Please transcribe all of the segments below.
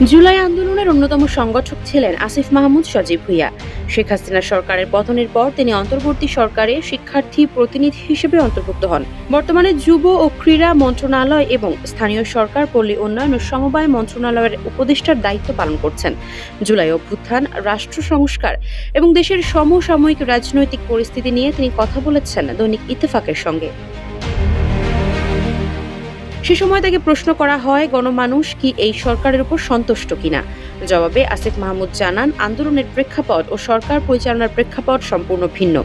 জুলাই আন্দোলনের অন্যতম সংগঠক ছিলেন আসিফ মাহমুদ সজীব ভুঁইয়া। শেখ হাসিনা সরকারের পতনের পর তিনি অন্তর্বর্তী সরকারে শিক্ষার্থী প্রতিনিধি হিসেবে অন্তর্ভুক্ত হন। বর্তমানে যুব ও ক্রীড়া মন্ত্রণালয় এবং স্থানীয় সরকার পল্লী উন্নয়ন ও সমবায় মন্ত্রণালয়ের উপদেষ্টার দায়িত্ব পালন করছেন। জুলাই অভ্যুত্থান, রাষ্ট্র সংস্কার এবং দেশের সমসাময়িক রাজনৈতিক পরিস্থিতি নিয়ে তিনি কথা বলেছেন দৈনিক ইত্তেফাকের সঙ্গে। সে সময় তাকে প্রশ্ন করা হয় গণমানুষ কি এই সরকারের উপর সন্তুষ্ট কিনা। জবাবে আসিফ মাহমুদ জানান, আন্দোলনের প্রেক্ষাপট ও সরকার পরিচালনার প্রেক্ষাপট সম্পূর্ণ ভিন্ন।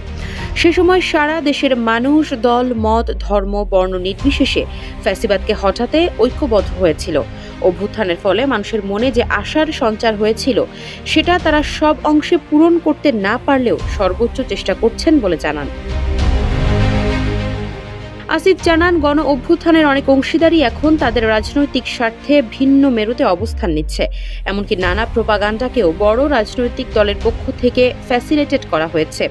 সে সময় সারা দেশের মানুষ দল, মত, ধর্ম, বর্ণ নির্বিশেষে ফ্যাসিবাদকে হঠাতে ঐক্যবদ্ধ হয়েছিল। অভ্যুত্থানের ফলে মানুষের মনে যে আশার সঞ্চার হয়েছিল সেটা তারা সব অংশে পূরণ করতে না পারলেও সর্বোচ্চ চেষ্টা করছেন বলে জানান। আসিফ জানান, গণ অভ্যুত্থানের অনেক অংশীদারই এখন তাদের রাজনৈতিক স্বার্থে ভিন্ন মেরুতে অবস্থান নিচ্ছে। এমনকি নানা প্রোপাগান্ডাকেও বড় রাজনৈতিক দলের পক্ষ থেকে ফ্যাসিলিটেট করা হয়েছে।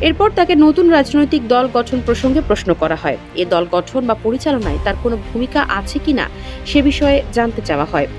এরপর তাকে নতুন রাজনৈতিক দল গঠন প্রসঙ্গে প্রশ্ন করা হয়। এ দল গঠন বা পরিচালনায় তার কোনো ভূমিকা আছে কিনা সে বিষয়ে জানতে চাওয়া হয়।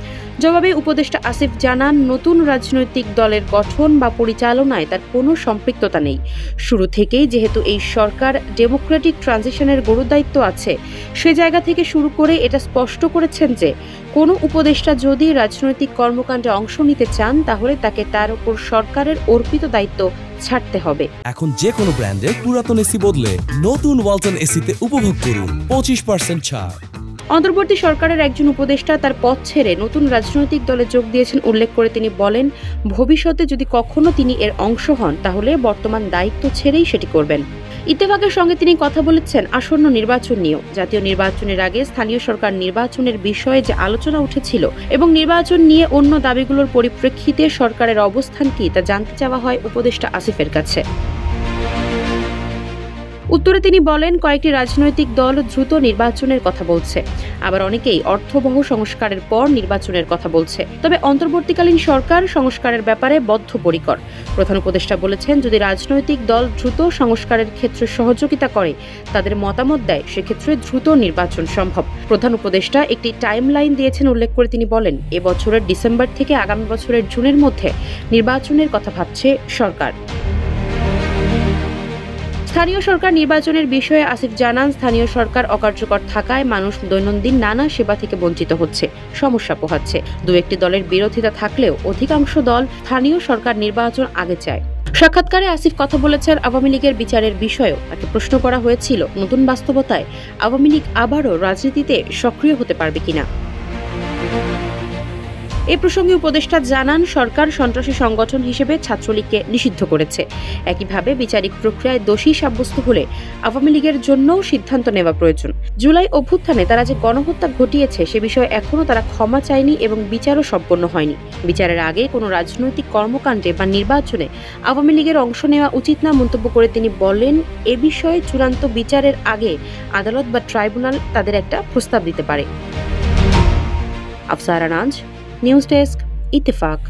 জবাবে উপদেষ্টা আসিফ জানান, নতুন রাজনৈতিক দলের গঠন বা পরিচালনায় তার কোনো সম্পৃক্ততা নেই। শুরু থেকেই যেহেতু এই সরকার ডেমোক্রেটিক ট্রানজিশনের গুরুদায়িত্ব আছে, সে জায়গা থেকে শুরু করে এটা স্পষ্ট করেছেন যে কোনো উপদেষ্টা যদি রাজনৈতিক কর্মকাণ্ডে অংশ নিতে চান তাহলে তাকে তার উপর সরকারের অর্পিত দায়িত্ব ছাড়তে হবে। এখন যে কোনো ব্র্যান্ডের পুরাতন এসি বদলে নতুন ওয়ালটন এসিতে উপভোগ করুন 25% ছাড়। অন্তর্বর্তী সরকারের একজন উপদেষ্টা তার পদ ছেড়ে নতুন রাজনৈতিক দলে যোগ দিয়েছেন উল্লেখ করে তিনি বলেন, ভবিষ্যতে যদি কখনো তিনি এর অংশ হন তাহলে বর্তমান দায়িত্ব ছেড়েই সেটি করবেন। ইত্তেফাকের সঙ্গে তিনি কথা বলেছেন আসন্ন নির্বাচন নিয়েও। জাতীয় নির্বাচনের আগে স্থানীয় সরকার নির্বাচনের বিষয়ে যে আলোচনা উঠেছিল এবং নির্বাচন নিয়ে অন্য দাবিগুলোর পরিপ্রেক্ষিতে সরকারের অবস্থান কি তা জানতে চাওয়া হয় উপদেষ্টা আসিফের কাছে। উত্তরে তিনি বলেন, কয়েকটি রাজনৈতিক দল দ্রুত নির্বাচনের কথা বলছে, আবার অনেকেই অর্থবহ সংস্কারের পর নির্বাচনের কথা বলছে। তবে অন্তর্বর্তীকালীন সরকার সংস্কারের ব্যাপারে বদ্ধপরিকর। প্রধান উপদেষ্টা বলেছেন, যদি রাজনৈতিক দল দ্রুত সংস্কারের ক্ষেত্রে সহযোগিতা করে, তাদের মতামত দেয়, সেক্ষেত্রে দ্রুত নির্বাচন সম্ভব। প্রধান উপদেষ্টা একটি টাইমলাইন দিয়েছেন উল্লেখ করে তিনি বলেন, এবছরের ডিসেম্বর থেকে আগামী বছরের জুনের মধ্যে নির্বাচনের কথা ভাবছে সরকার। স্থানীয় সরকার নির্বাচনের বিষয়ে আসিফ জানান, স্থানীয় সরকার অকার্যকর থাকায় মানুষ দৈনন্দিন নানা সেবা থেকে বঞ্চিত হচ্ছে, সমস্যা পোহাচ্ছে। দু একটি দলের বিরোধিতা থাকলেও অধিকাংশ দল স্থানীয় সরকার নির্বাচন আগে চায়। সাক্ষাৎকারে আসিফ কথা বলেছেন আওয়ামী লীগের বিচারের বিষয়েও। তাকে প্রশ্ন করা হয়েছিল, নতুন বাস্তবতায় আওয়ামী লীগ আবারও রাজনীতিতে সক্রিয় হতে পারবে কিনা। এ প্রসঙ্গে উপদেষ্টা জানান, সরকার সন্ত্রাসী সংগঠন হিসেবে ছাত্রলীগকে নিষিদ্ধ করেছে। একইভাবে বিচারিক প্রক্রিয়ায় দোষী সাব্যস্ত হলে আওয়ামী লীগের জন্যও সিদ্ধান্ত নেওয়া প্রয়োজন। জুলাই অভ্যুত্থানে তারা যে গণহত্যা ঘটিয়েছে সে বিষয়ে এখনও তারা ক্ষমা চায়নি এবং বিচারও সম্পন্ন হয়নি। বিচারের আগে কোনো রাজনৈতিক কর্মকাণ্ডে বা নির্বাচনে আওয়ামী লীগের অংশ নেওয়া উচিত না মন্তব্য করে তিনি বলেন, এ বিষয়ে চূড়ান্ত বিচারের আগে আদালত বা ট্রাইব্যুনাল তাদের একটা প্রস্তাব দিতে পারে। আফসারা নাজ, নিউজ ডেস্ক, ইত্তেফাক।